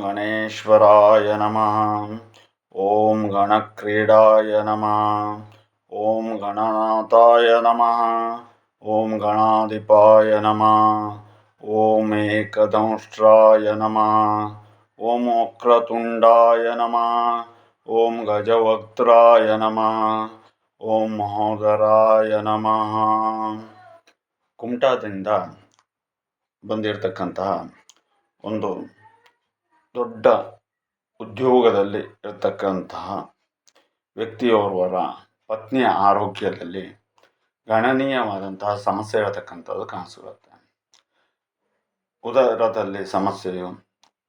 ಗಣೇಶ್ವರಾಯ ನಮಃ. ಓಂ ಗಣಕ್ರೀಡಾಯ ನಮಃ. ಓಂ ಗಣನಾಥಾಯ ನಮಃ. ಓಂ ಗಣಾಧಿಪಾಯ ನಮಃ. ಓಂ ಏಕದಂಷ್ಟ್ರಾಯ ನಮಃ. ಓಂ ವಕ್ರತುಂಡಾಯ ನಮಃ. ಓಂ ಗಜವಕ್ತ್ರಾಯ ನಮಃ. ಓಂ ಮಹೋದರಾಯ ನಮಃ. ಕುಮಟಾದಿಂದ ಬಂದಿರತಕ್ಕಂತಹ ಒಂದು ದೊಡ್ಡ ಉದ್ಯೋಗದಲ್ಲಿ ಇರತಕ್ಕಂತಹ ವ್ಯಕ್ತಿಯೋರ್ವರ ಪತ್ನಿಯ ಆರೋಗ್ಯದಲ್ಲಿ ಗಣನೀಯವಾದಂತಹ ಸಮಸ್ಯೆ ಇರತಕ್ಕಂಥದ್ದು ಕಾಣಿಸಿರುತ್ತೆ. ಉದರದಲ್ಲಿ ಸಮಸ್ಯೆಯು,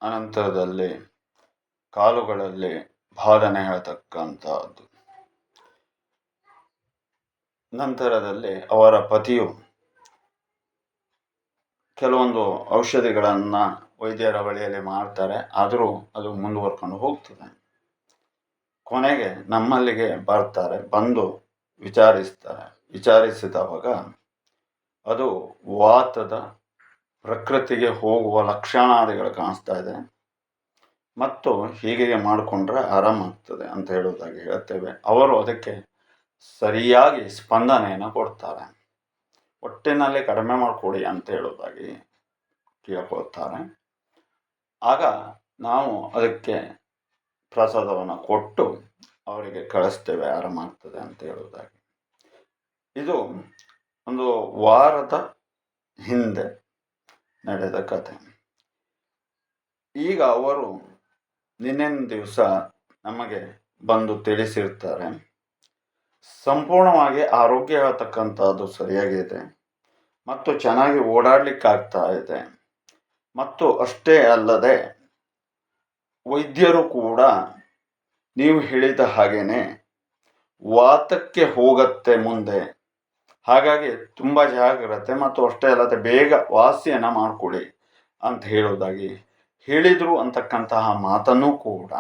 ಅನಂತರದಲ್ಲಿ ಕಾಲುಗಳಲ್ಲಿ ಬಾಧನೆ ಹೇಳ್ತಕ್ಕಂಥದ್ದು, ನಂತರದಲ್ಲಿ ಅವರ ಪತಿಯು ಕೆಲವೊಂದು ಔಷಧಿಗಳನ್ನು ವೈದ್ಯರ ಬಳಿಯಲ್ಲಿ ಮಾಡ್ತಾರೆ, ಆದರೂ ಅದು ಮುಂದುವರ್ಕೊಂಡು ಹೋಗ್ತದೆ. ಕೊನೆಗೆ ನಮ್ಮಲ್ಲಿಗೆ ಬರ್ತಾರೆ, ಬಂದು ವಿಚಾರಿಸಿದವಾಗ ಅದು ವಾತದ ಪ್ರಕೃತಿಗೆ ಹೋಗುವ ಲಕ್ಷಣಾದಿಗಳು ಕಾಣಿಸ್ತಾ ಇದೆ ಮತ್ತು ಹೀಗೆ ಮಾಡಿಕೊಂಡ್ರೆ ಆರಾಮಾಗ್ತದೆ ಅಂತ ಹೇಳೋದಾಗಿ ಹೇಳ್ತೇವೆ. ಅವರು ಅದಕ್ಕೆ ಸರಿಯಾಗಿ ಸ್ಪಂದನೆಯನ್ನು ಕೊಡ್ತಾರೆ. ಒಟ್ಟಿನಲ್ಲಿ ಕಡಿಮೆ ಮಾಡಿಕೊಡಿ ಅಂತ ಹೇಳೋದಾಗಿ ಕೇಳ್ಕೊಳ್ತಾರೆ. ಆಗ ನಾವು ಅದಕ್ಕೆ ಪ್ರಸಾದವನ್ನು ಕೊಟ್ಟು ಅವರಿಗೆ ಕಳಿಸ್ತೇವೆ, ಆರಾಮಾಗ್ತದೆ ಅಂತ ಹೇಳೋದಾಗಿ. ಇದು ಒಂದು ವಾರದ ಹಿಂದೆ ನಡೆದ ಕಥೆ. ಈಗ ಅವರು ನಿನ್ನೆನ ದಿವಸ ನಮಗೆ ಬಂದು ತಿಳಿಸಿರ್ತಾರೆ, ಸಂಪೂರ್ಣವಾಗಿ ಆರೋಗ್ಯ ಹೇಳ್ತಕ್ಕಂಥದ್ದು ಸರಿಯಾಗಿದೆ ಮತ್ತು ಚೆನ್ನಾಗಿ ಓಡಾಡಲಿಕ್ಕಾಗ್ತಾ ಇದೆ. ಮತ್ತು ಅಷ್ಟೇ ಅಲ್ಲದೆ ವೈದ್ಯರು ಕೂಡ ನೀವು ಹೇಳಿದ ಹಾಗೇನೆ ವಾತಕ್ಕೆ ಹೋಗತ್ತೆ ಮುಂದೆ, ಹಾಗಾಗಿ ತುಂಬ ಜಾಗ್ರತೆ ಮತ್ತು ಅಷ್ಟೇ ಅಲ್ಲದೆ ಬೇಗ ವಾಸಿಯನ್ನು ಮಾಡಿಕೊಡಿ ಅಂತ ಹೇಳೋದಾಗಿ ಹೇಳಿದರು ಅಂತಕ್ಕಂತಹ ಮಾತನ್ನು ಕೂಡ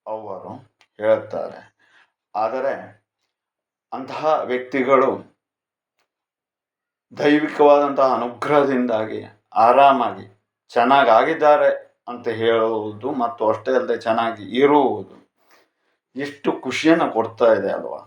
ಅವರು ಹೇಳ್ತಾರೆ. ಆದರೆ ಅಂತಹ ವ್ಯಕ್ತಿಗಳು ದೈವಿಕವಾದಂತಹ ಅನುಗ್ರಹದಿಂದಾಗಿ ಆರಾಮಾಗಿ ಚೆನ್ನಾಗಾಗಿದ್ದಾರೆ ಅಂತ ಹೇಳುವುದು ಮತ್ತು ಅಷ್ಟೇ ಅಲ್ಲದೆ ಚೆನ್ನಾಗಿ ಇರುವುದು ಎಷ್ಟು ಖುಷಿಯನ್ನು ಕೊಡ್ತಾ ಇದೆ ಅಲ್ವಾ.